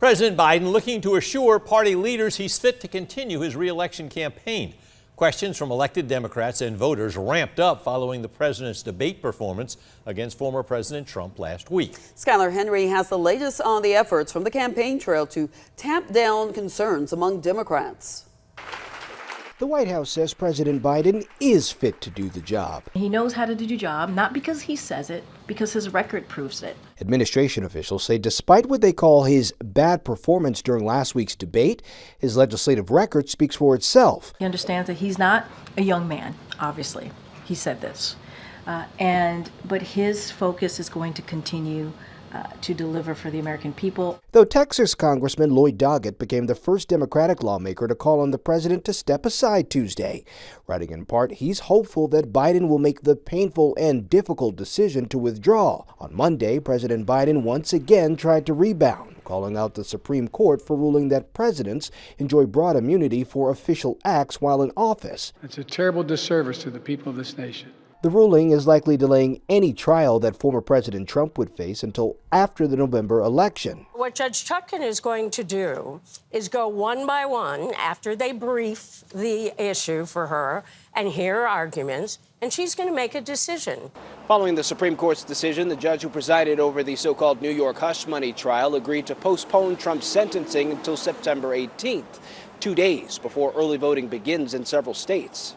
President Biden looking to assure party leaders he's fit to continue his re-election campaign. Questions from elected Democrats and voters ramped up following the president's debate performance against former President Trump last week. Skylar Henry has the latest on the efforts from the campaign trail to tamp down concerns among Democrats. The White House says President Biden is fit to do the job. He knows how to do the job, not because he says it, because his record proves it. Administration officials say despite what they call his bad performance during last week's debate, his legislative record speaks for itself. He understands that he's not a young man, obviously. He said this. But his focus is going to continue to deliver for the American people. Though Texas Congressman Lloyd Doggett became the first Democratic lawmaker to call on the president to step aside Tuesday. Writing in part, he's hopeful that Biden will make the painful and difficult decision to withdraw. On Monday, President Biden once again tried to rebound, calling out the Supreme Court for ruling that presidents enjoy broad immunity for official acts while in office. It's a terrible disservice to the people of this nation. The ruling is likely delaying any trial that former President Trump would face until after the November election. What Judge Chutkan is going to do is go one by one after they brief the issue for her and hear arguments, and she's going to make a decision. Following the Supreme Court's decision, the judge who presided over the so-called New York hush money trial agreed to postpone Trump's sentencing until September 18th, 2 days before early voting begins in several states.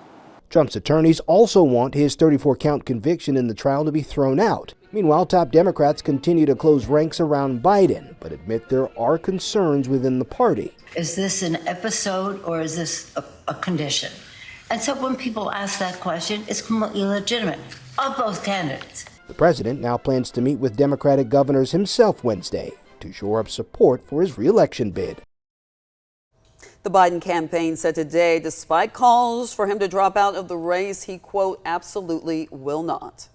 Trump's attorneys also want his 34-count conviction in the trial to be thrown out. Meanwhile, top Democrats continue to close ranks around Biden, but admit there are concerns within the party. Is this an episode or is this a condition? And so when people ask that question, it's completely legitimate of both candidates. The president now plans to meet with Democratic governors himself Wednesday to shore up support for his re-election bid. The Biden campaign said today, despite calls for him to drop out of the race, he, quote, absolutely will not.